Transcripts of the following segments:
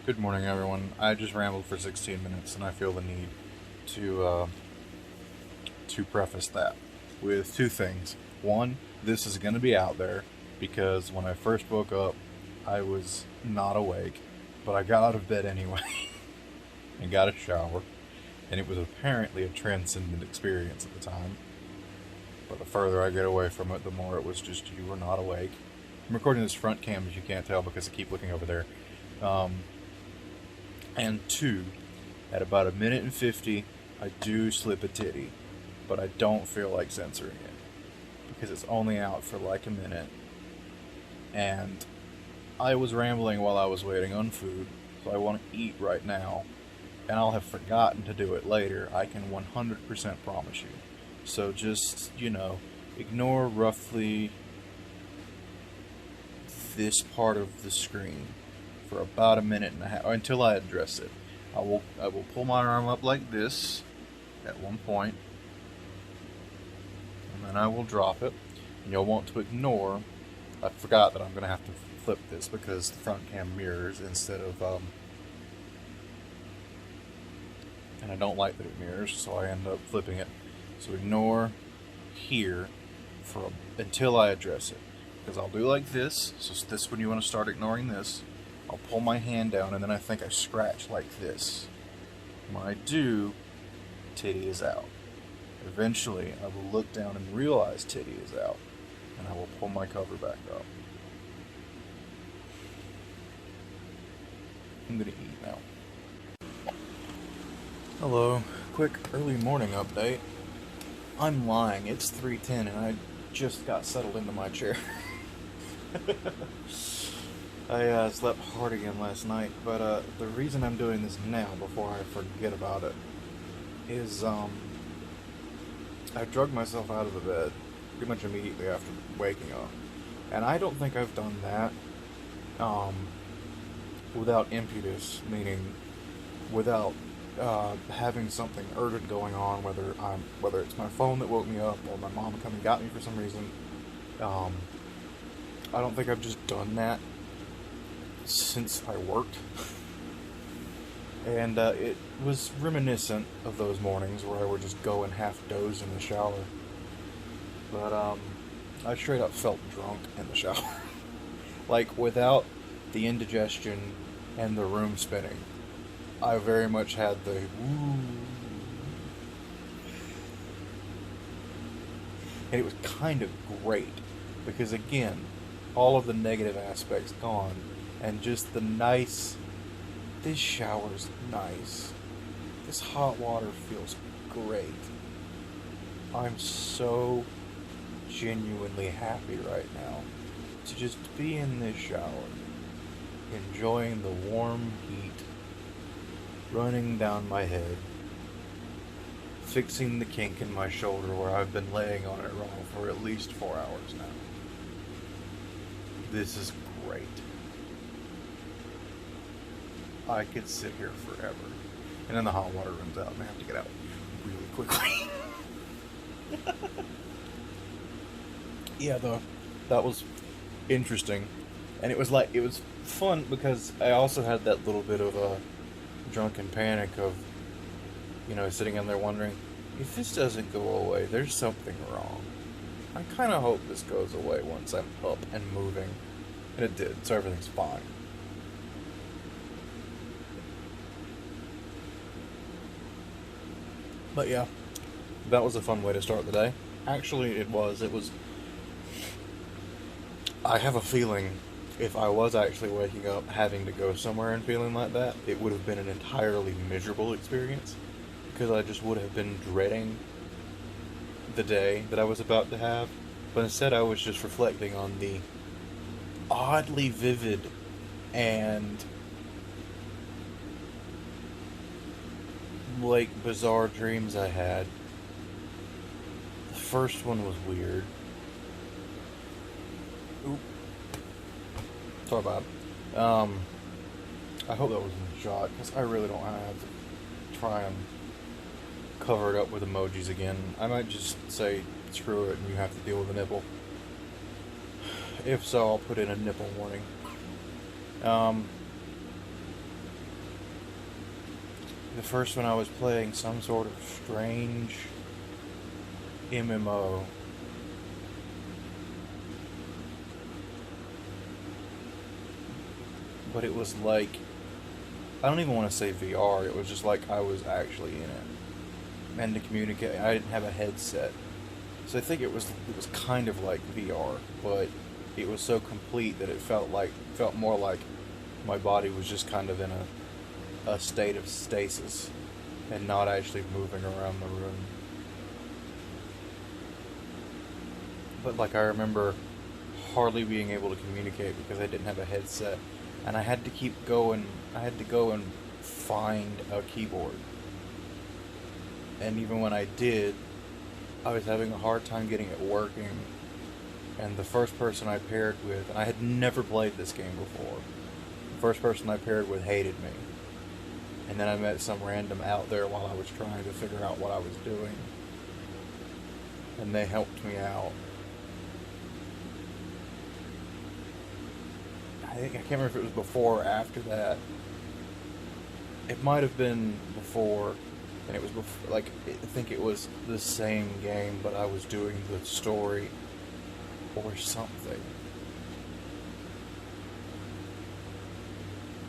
Good morning, everyone. I just rambled for 16 minutes, and I feel the need to preface that with two things. One, this is going to be out there because when I first woke up, I was not awake, but I got out of bed anyway and got a shower, and it was apparently a transcendent experience at the time. But the further I get away from it, the more it was just you were not awake. I'm recording this front cam, as you can't tell because I keep looking over there. And two, at about a minute and 50, I do slip a titty, but I don't feel like censoring it because it's only out for like a minute. And I was rambling while I was waiting on food, so I want to eat right now, and I'll have forgotten to do it later. I can 100% promise you. So just, ignore roughly this part of the screen for about a minute and a half until I address it. I will pull my arm up like this at one point, and then I will drop it. And you'll want to ignore. I forgot that I'm going to have to flip this because the front cam mirrors instead of and I don't like that it mirrors, so I end up flipping it. So ignore here until I address it, because I'll do like this. So this when you want to start ignoring this. I'll pull my hand down, and then I think I scratch like this. When I do, titty is out. Eventually, I will look down and realize titty is out, and I will pull my cover back up. I'm gonna eat now. Hello, quick early morning update. I'm lying, it's 3:10 and I just got settled into my chair. I slept hard again last night, but the reason I'm doing this now, before I forget about it, is I drug myself out of the bed pretty much immediately after waking up. And I don't think I've done that without impetus, meaning without having something urgent going on, whether it's my phone that woke me up or my mom come and got me for some reason. I don't think I've just done that since I worked. And it was reminiscent of those mornings where I would just go and half doze in the shower. But I straight up felt drunk in the shower. Like, without the indigestion and the room spinning, I very much had the woo. And it was kind of great because, again, all of the negative aspects gone, and just the nice. This shower's nice. This hot water feels great. I'm so genuinely happy right now to just be in this shower, enjoying the warm heat running down my head, fixing the kink in my shoulder where I've been laying on it wrong for at least 4 hours now. This is great. I could sit here forever. And then the hot water runs out and I have to get out really quickly. Yeah, though, that was interesting. And it was fun because I also had that little bit of a drunken panic of, sitting in there wondering, if this doesn't go away, there's something wrong. I kind of hope this goes away once I'm up and moving. And it did, so everything's fine. But yeah, that was a fun way to start the day. Actually, it was. I have a feeling if I was actually waking up having to go somewhere and feeling like that, it would have been an entirely miserable experience. Because I just would have been dreading the day that I was about to have. But instead, I was just reflecting on the oddly vivid and bizarre dreams I had. The first one was weird. Oop. Sorry about it. I hope that wasn't shot, because I really don't have to try and cover it up with emojis again. I might just say, screw it, and you have to deal with a nipple. If so, I'll put in a nipple warning. The first one I was playing some sort of strange MMO. But it was like, I don't even want to say VR, it was just like I was actually in it. And to communicate, I didn't have a headset. So I think it was kind of like VR, but it was so complete that it felt more like my body was just kind of in a state of stasis and not actually moving around the room. But like I remember hardly being able to communicate because I didn't have a headset, and I had to keep going. I had to go and find a keyboard. And even when I did, I was having a hard time getting it working. And the first person I paired with, and I had never played this game before, the first person I paired with hated me. And then I met some random out there while I was trying to figure out what I was doing. And they helped me out. I can't remember if it was before or after that. It might have been before, and it was before, like, I think it was the same game, but I was doing the story or something.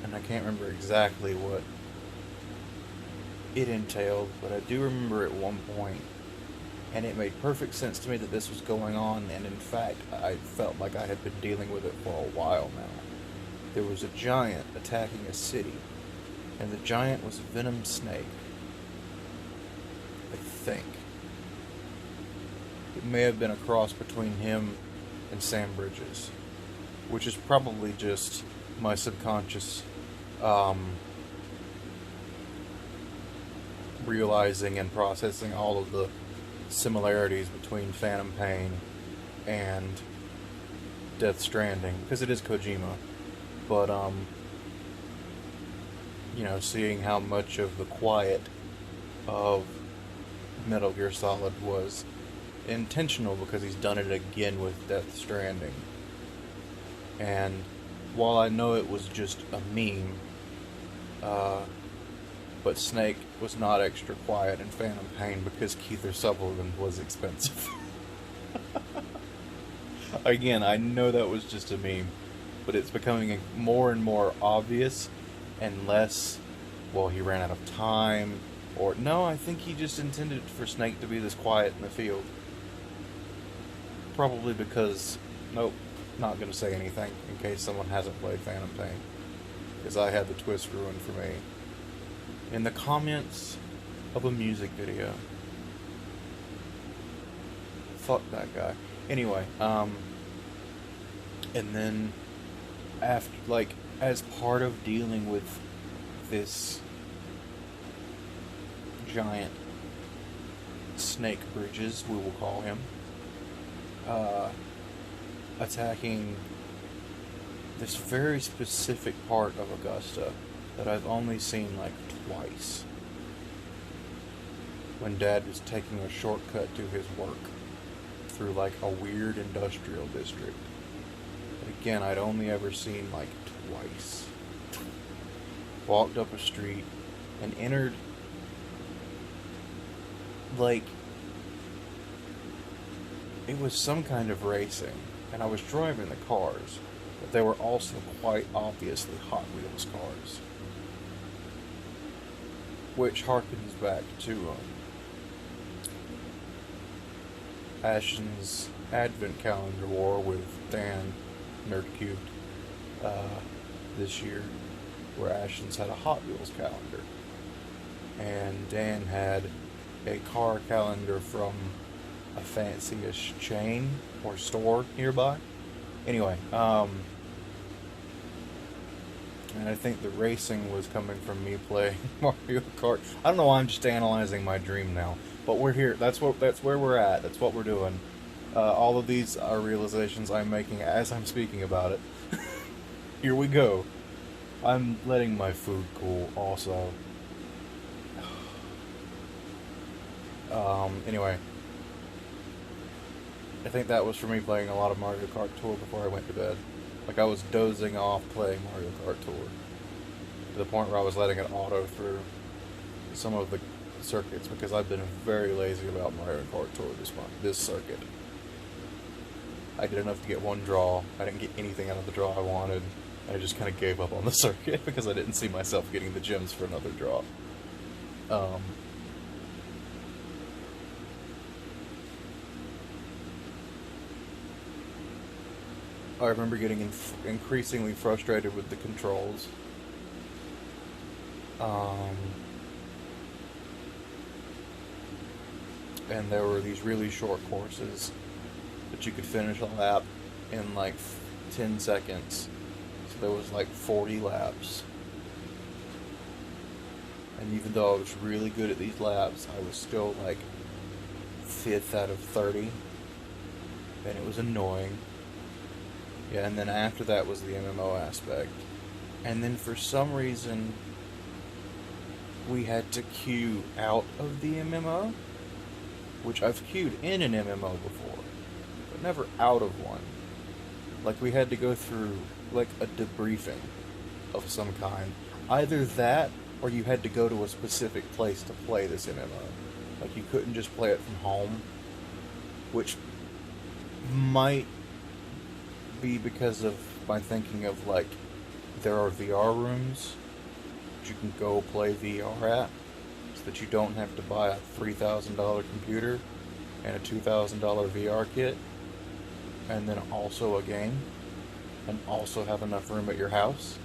And I can't remember exactly what it entailed, but I do remember at one point, and it made perfect sense to me that this was going on, and in fact, I felt like I had been dealing with it for a while now. There was a giant attacking a city, and the giant was Venom Snake. I think. It may have been a cross between him and Sam Bridges, which is probably just my subconscious realizing and processing all of the similarities between Phantom Pain and Death Stranding, because it is Kojima. But, you know, seeing how much of the quiet of Metal Gear Solid was intentional, because he's done it again with Death Stranding. And while I know it was just a meme, but Snake was not extra quiet in Phantom Pain because Keith Sutherland was expensive. Again, I know that was just a meme, but it's becoming more and more obvious, and less, well, he ran out of time, or, no, I think he just intended for Snake to be this quiet in the field. Probably because, nope, not going to say anything, in case someone hasn't played Phantom Pain, because I had the twist ruined for me. In the comments of a music video. Fuck that guy. Anyway, and then after, like, as part of dealing with this giant Snake Bridges, we will call him, attacking this very specific part of Augusta that I've only seen like twice, when Dad was taking a shortcut to his work through like a weird industrial district. But again, I'd only ever seen like twice. Walked up a street and entered, like, it was some kind of racing, and I was driving the cars, but they were also quite obviously Hot Wheels cars, which harkens back to Ashen's Advent Calendar War with Dan Nerdcubed this year, where Ashen's had a Hot Wheels calendar, and Dan had a car calendar from a fancy-ish chain or store nearby. Anyway, and I think the racing was coming from me playing Mario Kart. I don't know why I'm just analyzing my dream now, but we're here. That's where we're at. That's what we're doing. All of these are realizations I'm making as I'm speaking about it. Here we go. I'm letting my food cool also. Anyway, I think that was for me playing a lot of Mario Kart Tour before I went to bed. Like, I was dozing off playing Mario Kart Tour, to the point where I was letting it auto through. some of the circuits because I've been very lazy about Mario Kart Tour this circuit. I did enough to get one draw. I didn't get anything out of the draw I wanted. I just kind of gave up on the circuit because I didn't see myself getting the gems for another draw. I remember getting increasingly frustrated with the controls. And there were these really short courses that you could finish a lap in like 10 seconds. So there was like 40 laps. And even though I was really good at these laps, I was still like 5th out of 30. And it was annoying. Yeah, and then after that was the MMO aspect. And then for some reason, we had to queue out of the MMO, which I've queued in an MMO before, but never out of one. Like, we had to go through, like, a debriefing of some kind. Either that, or you had to go to a specific place to play this MMO. Like, you couldn't just play it from home, which might be because of my thinking of, like, there are VR rooms that you can go play VR at, so that you don't have to buy a $3,000 computer and a $2,000 VR kit, and then also a game, and also have enough room at your house.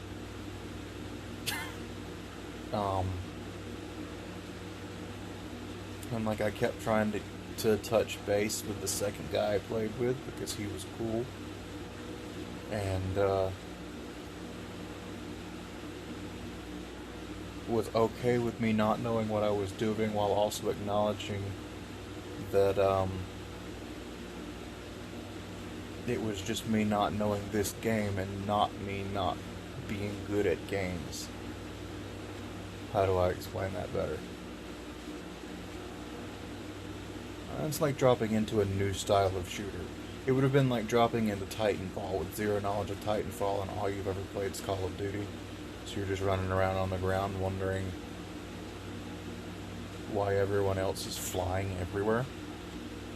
And like, I kept trying to touch base with the second guy I played with because he was cool, and was okay with me not knowing what I was doing, while also acknowledging that it was just me not knowing this game and not me not being good at games. How do I explain that better? It's like dropping into a new style of shooter. It would have been like dropping into Titanfall with zero knowledge of Titanfall, and all you've ever played is Call of Duty. So you're just running around on the ground wondering why everyone else is flying everywhere.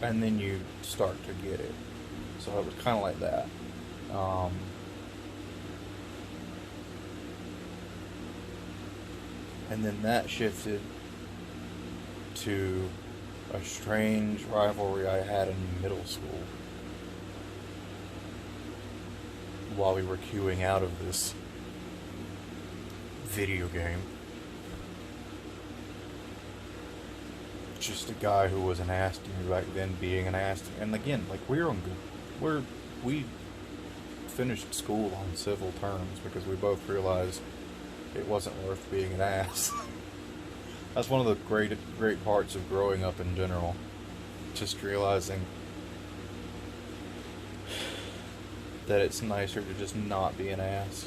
And then you start to get it. So it was kind of like that. And then that shifted to a strange rivalry I had in middle school while we were queuing out of this video game. Just a guy who was an ass to me back then being an ass to me. And again, like, we finished school on civil terms because we both realized it wasn't worth being an ass. That's one of the great parts of growing up in general. Just realizing that it's nicer to just not be an ass.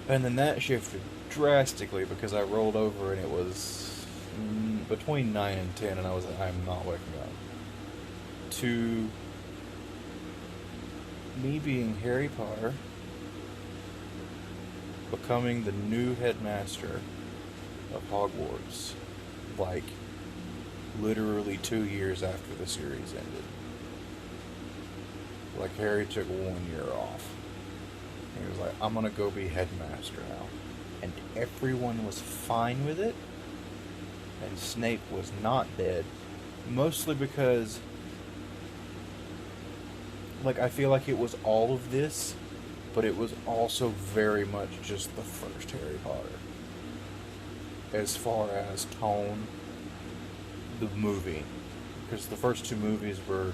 And then that shifted drastically because I rolled over and it was between 9 and 10 and I'm not waking up. To me being Harry Potter, becoming the new headmaster of Hogwarts, like, literally 2 years after the series ended. Like, Harry took 1 year off. He was like, I'm gonna go be headmaster now. And everyone was fine with it. And Snape was not dead. Mostly because, like, I feel like it was all of this, but it was also very much just the first Harry Potter. As far as tone, the movie. Because the first 2 movies were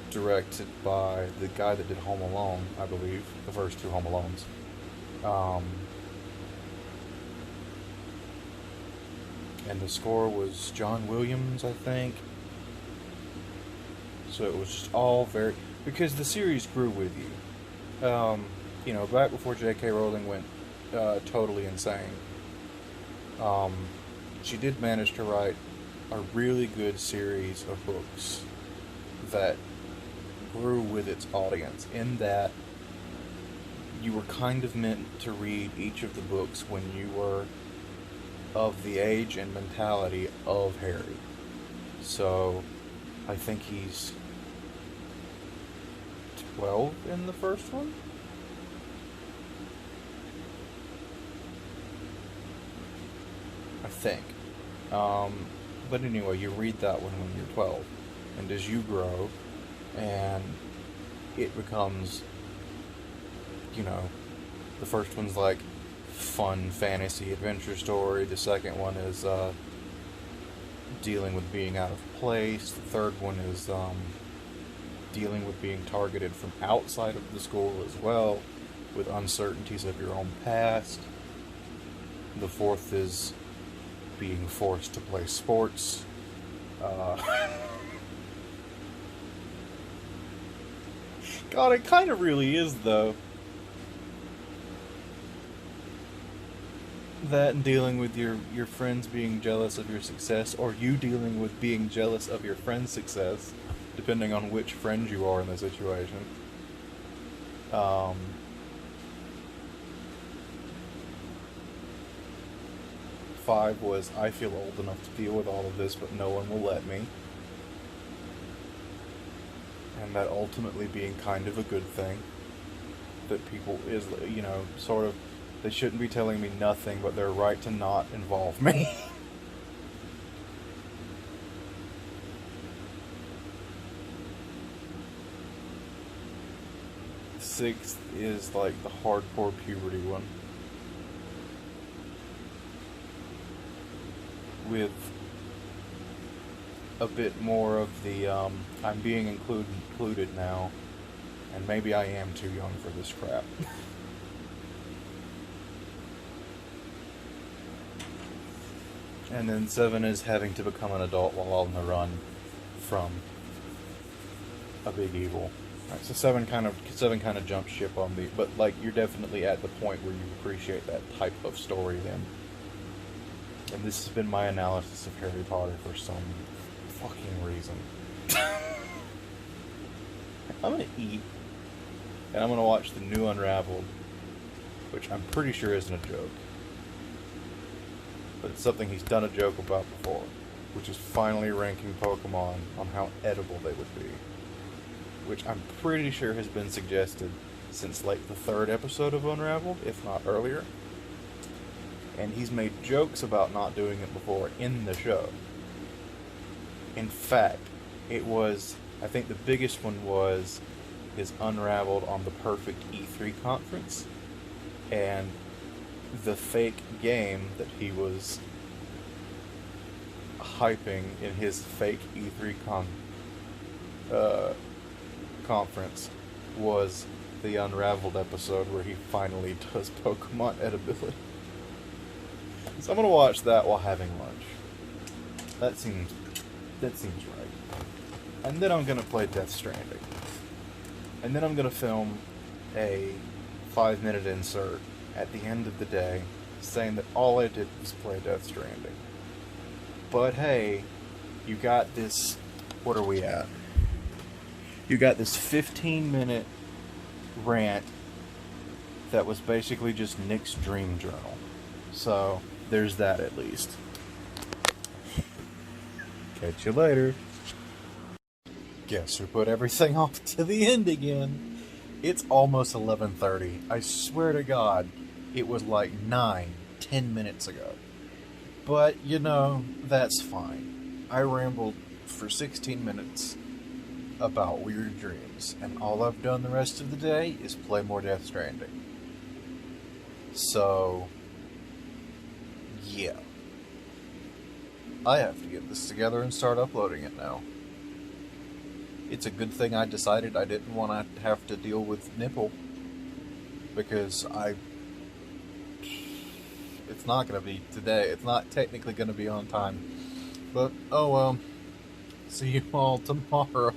directed by the guy that did Home Alone, I believe. The first 2 Home Alones. And the score was John Williams, I think. So it was just all very... Because the series grew with you. You know, back before J.K. Rowling went totally insane. She did manage to write a really good series of books that grew with its audience, in that you were kind of meant to read each of the books when you were of the age and mentality of Harry. So, I think he's 12 in the first one? I think. But anyway, you read that one when you're 12. And as you grow, and it becomes, you know, the first one's like fun fantasy adventure story. The second one is dealing with being out of place. The third one is dealing with being targeted from outside of the school as well, with uncertainties of your own past. The fourth is being forced to play sports. God, it kind of really is, though. That and dealing with your friends being jealous of your success, or you dealing with being jealous of your friend's success, depending on which friend you are in the situation. Um, 5 was, I feel old enough to deal with all of this, but no one will let me. And that ultimately being kind of a good thing. That people is, sort of, they shouldn't be telling me nothing, but they're right to not involve me. 6th is like the hardcore puberty one. With a bit more of the, I'm being included now, and maybe I am too young for this crap. And then 7 is having to become an adult while on the run from a big evil. Right, so 7 kind of jumps ship on the, but like you're definitely at the point where you appreciate that type of story then. And this has been my analysis of Harry Potter for some fucking reason. I'm gonna eat, and I'm gonna watch the new Unraveled, which I'm pretty sure isn't a joke. But it's something he's done a joke about before, which is finally ranking Pokemon on how edible they would be. Which I'm pretty sure has been suggested since like the 3rd episode of Unraveled, if not earlier. And he's made jokes about not doing it before in the show. In fact, it was, I think the biggest one was his Unraveled on the Perfect E3 conference. And the fake game that he was hyping in his fake E3 conference was the Unraveled episode where he finally does Pokemon edibility. So I'm gonna watch that while having lunch. That seems right. And then I'm gonna play Death Stranding. And then I'm gonna film a 5-minute insert at the end of the day saying that all I did was play Death Stranding. But hey, you got this, what are we at? You got this 15-minute rant that was basically just Nick's dream journal. So, there's that at least. Catch you later. Guess who put everything off to the end again? It's almost 11:30. I swear to God, it was like 10 minutes ago. But, that's fine. I rambled for 16 minutes about weird dreams, and all I've done the rest of the day is play more Death Stranding. So, yeah. I have to get this together and start uploading it now. It's a good thing I decided I didn't want to have to deal with Nipple, because it's not going to be today. It's not technically going to be on time. But, oh well. See you all tomorrow.